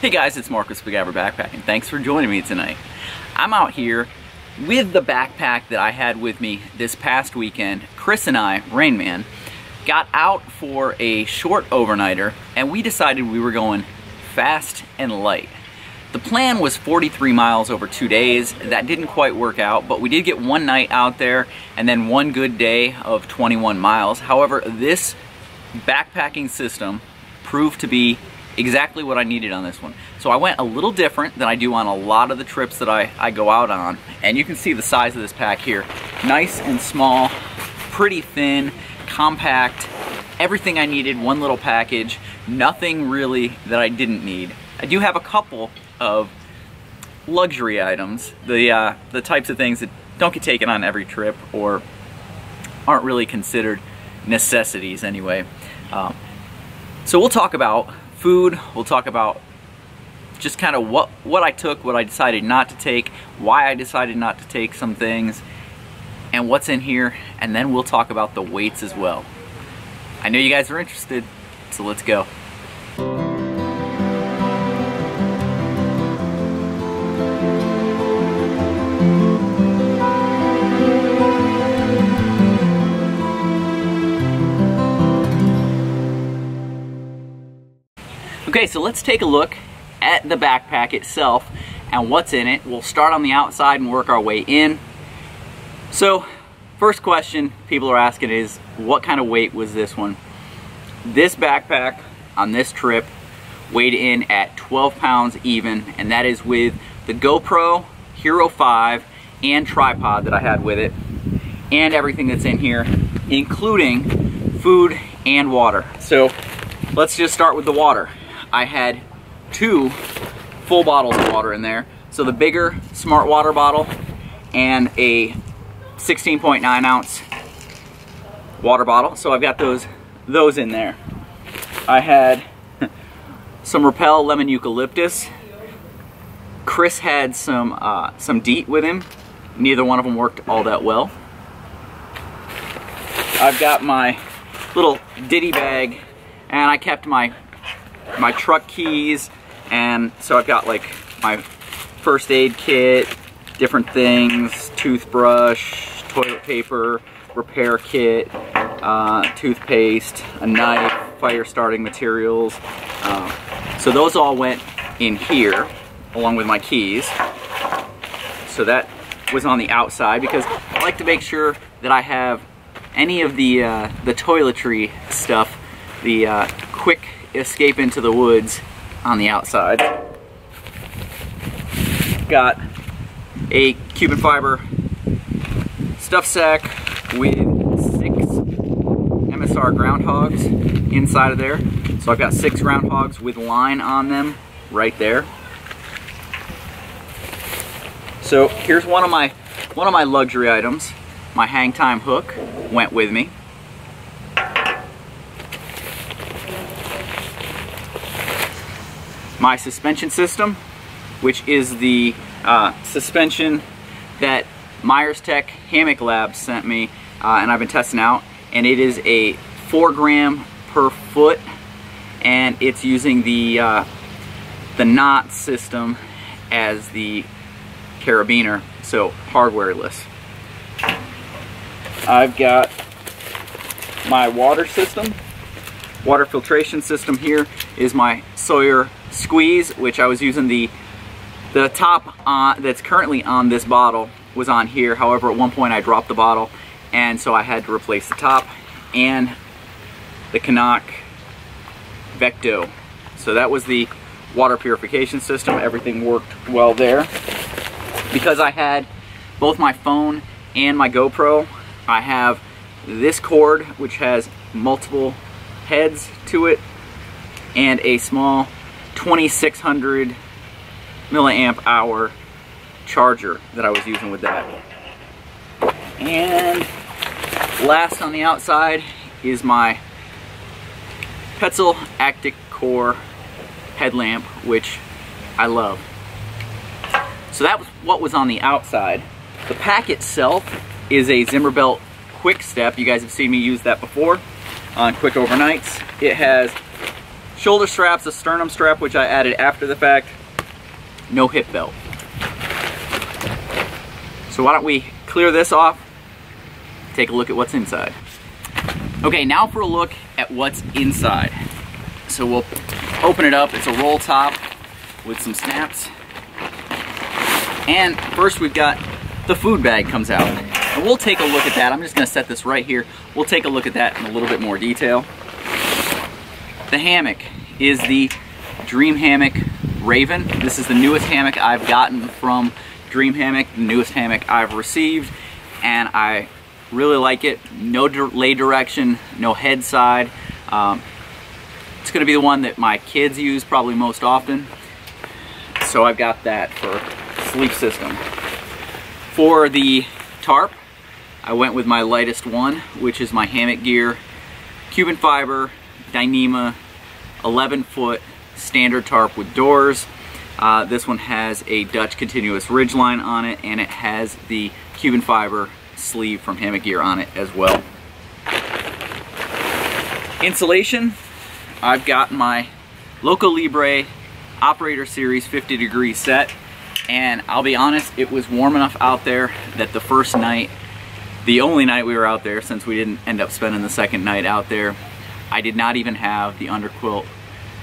Hey guys, it's Mark with Spiguyver Backpacking. Thanks for joining me tonight. I'm out here with the backpack that I had with me this past weekend. Chris and I, Rain Man, got out for a short overnighter and we decided we were going fast and light. The plan was 43 miles over 2 days. That didn't quite work out, but we did get one night out there and then one good day of 21 miles. However, this backpacking system proved to be exactly what I needed on this one. So I went a little different than I do on a lot of the trips that I go out on. And you can see the size of this pack here. Nice and small, pretty thin, compact, everything I needed, one little package, nothing really that I didn't need. I do have a couple of luxury items, the types of things that don't get taken on every trip or aren't really considered necessities anyway. So we'll talk about food, we'll talk about just kind of what I took, what I decided not to take, why I decided not to take some things, and what's in here, and then we'll talk about the weights as well. I know you guys are interested, so let's go. Okay, so let's take a look at the backpack itself and what's in it. We'll start on the outside and work our way in. So, first question people are asking is, what kind of weight was this one? This backpack on this trip weighed in at 12 pounds even, and that is with the GoPro Hero 5 and tripod that I had with it, and everything that's in here, including food and water. So, let's just start with the water. I had 2 full bottles of water in there. So the bigger smart water bottle and a 16.9 ounce water bottle. So I've got those in there. I had some Repel lemon eucalyptus. Chris had some DEET with him. Neither one of them worked all that well. I've got my little ditty bag, and I kept my truck keys, and so I've got like my first aid kit, different things, toothbrush, toilet paper, repair kit, toothpaste, a knife, fire starting materials. So those all went in here along with my keys. So that was on the outside because I like to make sure that I have any of the toiletry stuff, the quick escape into the woods, on the outside. Got a Cuban fiber stuff sack with 6 MSR groundhogs inside of there. So I've got 6 groundhogs with line on them right there. So here's one of my luxury items. My hang time hook went with me. My suspension system, which is the suspension that Myerstech Hammock Lab sent me, and I've been testing out, and it is a 4 gram per foot, and it's using the knot system as the carabiner, so hardwareless. I've got my water system. Water filtration system here is my Sawyer Squeeze, which I was using the top that's currently on this bottle was on here. However, at one point I dropped the bottle, and so I had to replace the top, and the CNOC Vecto. So that was the water purification system. Everything worked well there. Because I had both my phone and my GoPro, I have this cord which has multiple heads to it, and a small 2600 milliamp hour charger that I was using with that. And last on the outside is my Petzl Actik Core headlamp, which I love. So that was what was on the outside. The pack itself is a Zimmerbuilt Quickstep. You guys have seen me use that before on quick overnights. It has shoulder straps, a sternum strap, which I added after the fact. No hip belt. So why don't we clear this off, take a look at what's inside. Okay, now for a look at what's inside. So we'll open it up. It's a roll top with some snaps. And first we've got the food bag comes out. And we'll take a look at that. I'm just gonna set this right here. We'll take a look at that in a little bit more detail. The hammock is the Dream Hammock Raven. This is the newest hammock I've gotten from Dream Hammock, the newest hammock I've received, and I really like it. No lay direction, no head side. It's gonna be the one that my kids use probably most often. So I've got that for sleep system. For the tarp, I went with my lightest one, which is my Hammock Gear Cuban fiber Dyneema 11-foot standard tarp with doors. This one has a Dutch continuous ridgeline on it, and it has the Cuban fiber sleeve from Hammock Gear on it as well. Insulation, I've got my Loco Libre Operator Series 50-degree set, and I'll be honest, it was warm enough out there that the first night, the only night we were out there since we didn't end up spending the second night out there, I did not even have the underquilt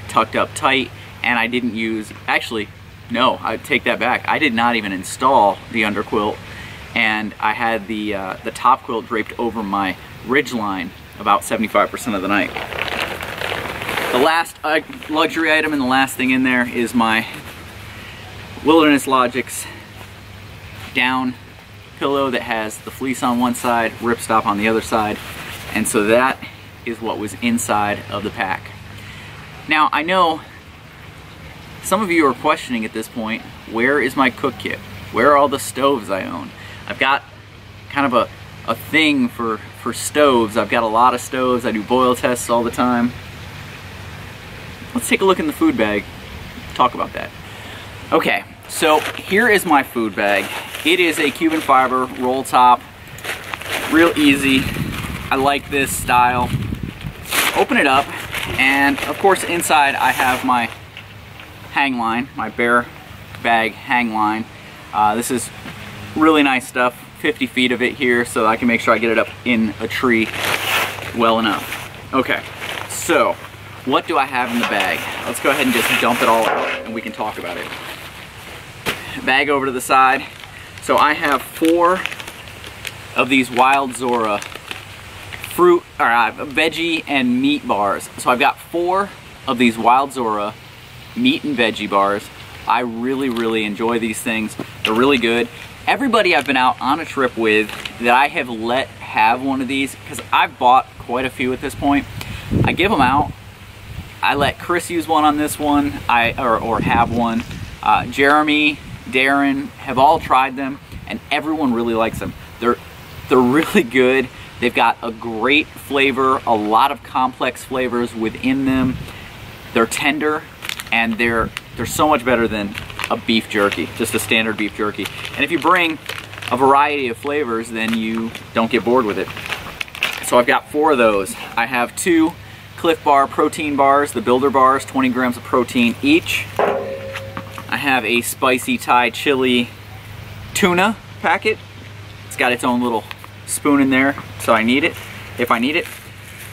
tucked up tight, and I didn't use, actually, no, I take that back. I did not even install the underquilt, and I had the top quilt draped over my ridgeline about 75% of the night. The last luxury item and the last thing in there is my Wilderness Logics down pillow that has the fleece on one side, ripstop on the other side, and so that is what was inside of the pack. Now, I know some of you are questioning at this point, where is my cook kit? Where are all the stoves I own? I've got kind of a thing for stoves. I've got a lot of stoves. I do boil tests all the time. Let's take a look in the food bag, talk about that. Okay, so here is my food bag. It is a Cuban fiber roll top, real easy. I like this style. Open it up, and of course inside I have my hang line, my bare bag hang line. This is really nice stuff, 50 feet of it here, so I can make sure I get it up in a tree well enough. Okay, so what do I have in the bag? Let's go ahead and just dump it all out and we can talk about it. Bag over to the side. So I have 4 of these Wild Zora fruit, or veggie and meat bars. So I've got 4 of these Wild Zora meat and veggie bars. I really enjoy these things. They're really good. Everybody I've been out on a trip with that I have let have one of these, because I've bought quite a few at this point, I give them out. I let Chris use one on this one, or have one. Jeremy, Darren have all tried them, and everyone really likes them. They're really good. They've got a great flavor, a lot of complex flavors within them. They're tender, and they're so much better than a beef jerky, just a standard beef jerky. And if you bring a variety of flavors, then you don't get bored with it. So I've got 4 of those. I have 2 Cliff Bar protein bars, the Builder bars, 20 grams of protein each. I have a spicy Thai chili tuna packet. It's got its own little spoon in there, so I need it if I need it.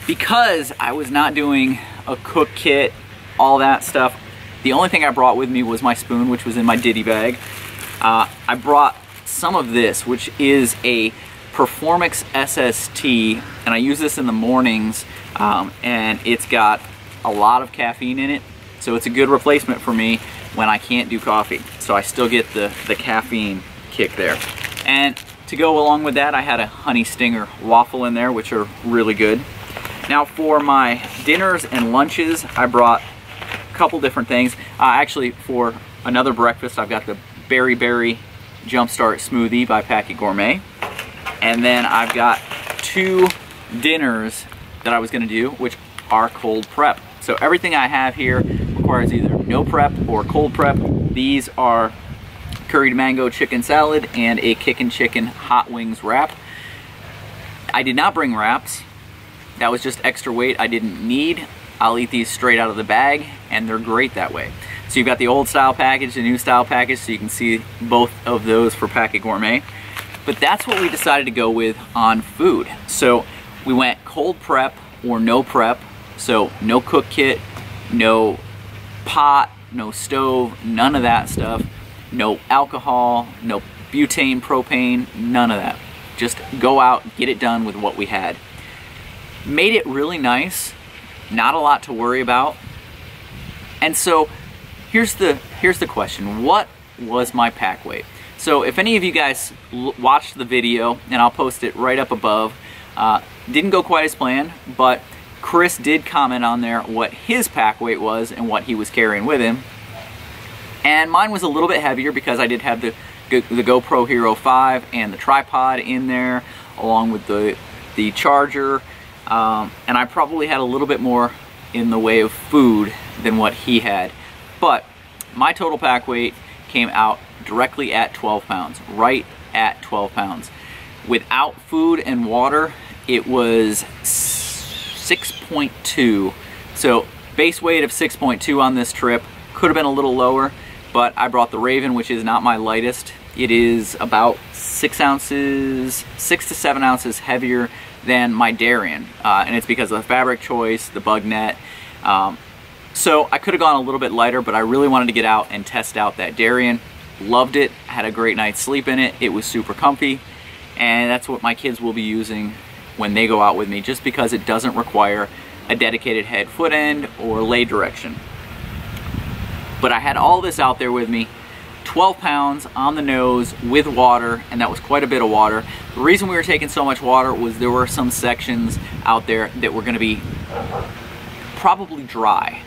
Because I was not doing a cook kit, all that stuff, the only thing I brought with me was my spoon, which was in my ditty bag. I brought some of this, which is a Performix SST, and I use this in the mornings, and it's got a lot of caffeine in it, so it's a good replacement for me when I can't do coffee. So I still get the caffeine kick there. And to go along with that, I had a Honey Stinger waffle in there, which are really good. Now for my dinners and lunches, I brought a couple different things. Actually, for another breakfast, I've got the Berry Berry Jumpstart Smoothie by Packit Gourmet. And then I've got 2 dinners that I was gonna do, which are cold prep. So everything I have here requires either no prep or cold prep. These are curried mango chicken salad and a Kickin' Chicken hot wings wrap. I did not bring wraps. That was just extra weight I didn't need. I'll eat these straight out of the bag, and they're great that way. So you've got the old style package, the new style package, so you can see both of those for Packit Gourmet. But that's what we decided to go with on food. So we went cold prep or no prep, so no cook kit, no pot, no stove, none of that stuff, no alcohol, no butane, propane, none of that. Just go out, get it done with what we had. Made it really nice, not a lot to worry about. And so here's the question, what was my pack weight? So if any of you guys watched the video, and I'll post it right up above, didn't go quite as planned, but Chris did comment on there what his pack weight was and what he was carrying with him. And mine was a little bit heavier because I did have the GoPro Hero 5 and the tripod in there, along with the charger. And I probably had a little bit more in the way of food than what he had. But my total pack weight came out directly at 12 pounds, right at 12 pounds. Without food and water, it was 6.2. So base weight of 6.2 on this trip. Could have been a little lower, but I brought the Raven, which is not my lightest. It is about 6 to 7 ounces heavier than my Darien, and it's because of the fabric choice, the bug net. So I could have gone a little bit lighter, but I really wanted to get out and test out that Darien. Loved it, had a great night's sleep in it. It was super comfy, and that's what my kids will be using when they go out with me, just because it doesn't require a dedicated head foot end or lay direction. But I had all this out there with me, 12 pounds on the nose with water, and that was quite a bit of water. The reason we were taking so much water was there were some sections out there that were going to be probably dry.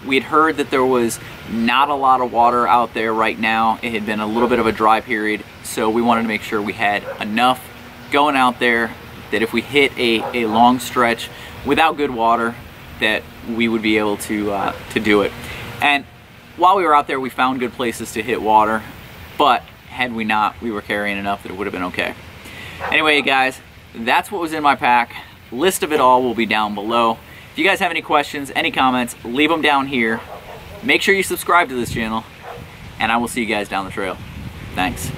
We had heard that there was not a lot of water out there right now. It had been a little bit of a dry period, so we wanted to make sure we had enough going out there that if we hit a long stretch without good water, that we would be able to do it. And while we were out there, we found good places to hit water, but had we not, we were carrying enough that it would have been okay. Anyway, guys, that's what was in my pack. List of it all will be down below. If you guys have any questions, any comments, leave them down here. Make sure you subscribe to this channel, and I will see you guys down the trail. Thanks.